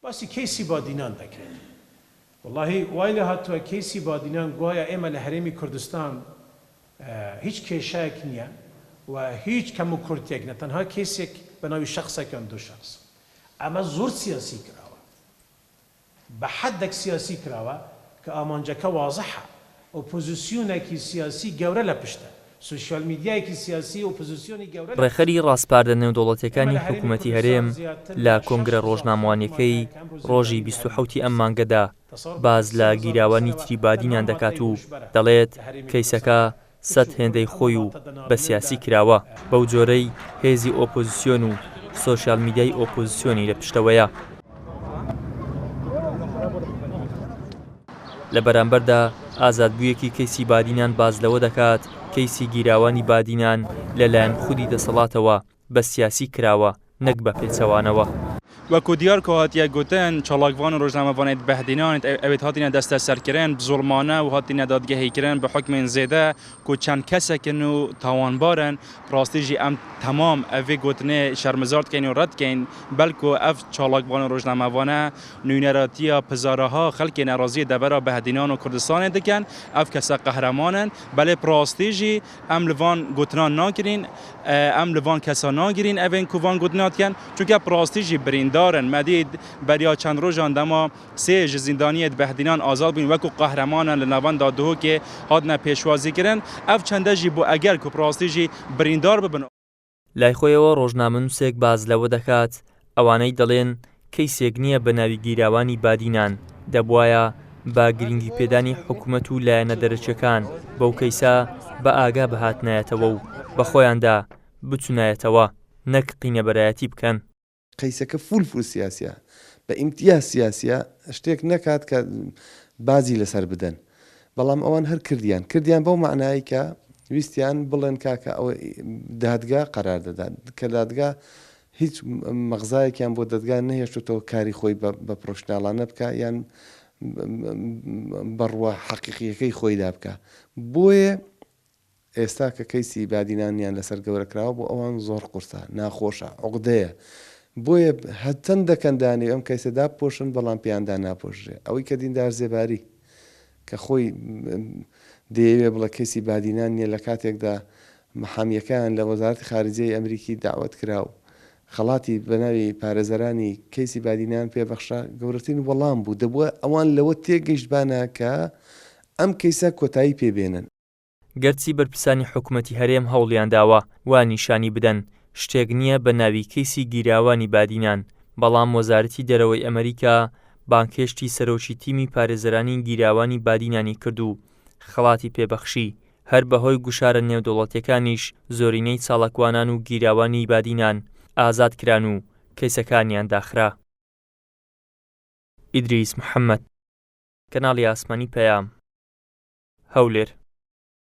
باسی کیسی بادینان دکرد والله وایل هاتو کیسی بادینان گویا اما لحرمی کردستان هیچ کشک نیه و هیچ کم کردیک نه تنها کیسیک بناوی شخصه کن دو شخص اما زور سیاسی کراوه به حدک سیاسی کراوه که آمانجک واضحه اپوزیسیونه کی سیاسی گوره لپشته سوشیال میدیای کی سیاسی اپوزیسیونی گوره ڕێخەری ڕاستپاردە نێودوڵەتیەکانی حکوومەتی هەرێم لە کۆنگرە ڕۆژنامەوانیەکەی ڕۆژی 27 ئەم مانگەدا باز لە گیراوانی تری بادینان دەکات و دەڵێت کەیسەکە سەد هێندەی خۆی و بە سیاسی کراوە بەو جۆرەی هێزی ئۆپۆزیسیۆن و سۆشیال میدیای ئۆپۆزیسیۆنی لە پشتەوەیە. لە بەرامبەردا ئازادبوویەکی کەیسی بادینان باز لەوە دەکات کەیسی گیراوانی بادینان لەلایەن خودی دەسەڵاتەوە بە سیاسی کراوە نەک بە پێچەوانەوە. وەکو دیار کە هاتیە گوتن چالاکوان و ڕۆژنامەوانێت بەهدینان ئەوێت هاتینە دەستە سەرکردن زوڵمانە و هاتینە دادگەهیکردن بە حکمێن زێدە کو چەند کەسێکن و تاوانبارن ڕاستیژی ئەم تەمام ئەوێ گوتنێ شەرمەزارکەین و ڕەتکەین بەلکو ئەف چالاکوان و ڕۆژنامەوانە نوێنەراتیە پزارەها خەڵکێن ئەڕازیە دەبەرە بەهدینان و کوردستانێ دەکەن ئەف کەسە قەهرەمانن بەلێ ڕاستیژی ئەم لەوان گوتنان ناگرین ئەم لەوان کەسە ناگرین ئەوێن کووان گوتناتکەن چونکە ڕاستیژی برین دارن مدید بریا چند روزان دما سه زندانیت بهدینان آزاد بین وکو قهرمانان لنوان دادهو که هادن پیشوازی کردن اف چنده جی بو اگر که پراستی جی بریندار ببن. لای خۆیەوە ڕۆژنامەنووسێک باز لەوە دەکات ئەوانەی دەڵێن کەیسێک نییە بە ناوی گیراوانی بادینان دەبوایە با گرنگی پێدانی حکوومەت و لایەنە دەرەچەکان بەو کەیسە بە ئاگا بەهاتنایەتەوە و بە خۆیاندا بچونایەتەوە نەک قینەبەرایەتی بکەن. قەیسەکە فول سیاسیە بە ئیمتیاز سیاسیە شتێک نەکات کە بازی لەسەر بدەن بەڵام ئەوان هەر کردیان بەو معنایی کە ویستیان بڵێن کاکە ئەوە دادگا قەرار دەدات کە دادگا هیچ مەغزایەکیان بۆ دەدگا نەهێشتێتەوە کاری خۆی بە پرۆشناڵانە بکە یان بەڕوە حەقیقیەکەی خۆیدا بکە بۆیە ئێستا کە کەیسی بادینانیان لەسەر گەورە کراوە بۆ ئەوان زۆر قورسە ناخۆشە عوقدەیە بۆیە هەتەن دەکەندانی ئەم کەیسەدا پۆشن بەڵام پێیاندا ناپۆشرێ ئەوەی کە دیندار زێباری کە خۆی دەیەوێ بڵە کەیسی بادینان نیە لە کاتێکدا محامیەکان لە وەزارەتی خارجیەی ئەمریکی داوەت کراو خەڵاتی بەناوی پارێزەرانی کەیسی بادینان پێبەخشە گەورەترین وەڵام بوو دەبووە ئەوان لەوە تێگەیشتبانە کە ئەم کەیسە کۆتایی پێبێنن. گەرچی بەرپرسانی حکوومەتی هەرێم هەوڵیان داوە وا نیشانی بدەن شتێک نییە بە ناوی کەیسی گیراوانی بادینان بەڵام وەزارەتی دەرەوەی ئەمریکا بانکێشتی سەرۆکی تیمی پارێزەرانی گیراوانی بادینانی کرد و خەڵاتی پێبەخشی هەر بەهۆی گوشارە نێودوڵەتیەکانیش زۆرینەی چالاکوانان و گیراوانی بادینان ئازاد کران و کەیسەکانیان داخرا. ئیدریس محەممەد، کەناڵی ئاسمانی پەیام، هەولێر.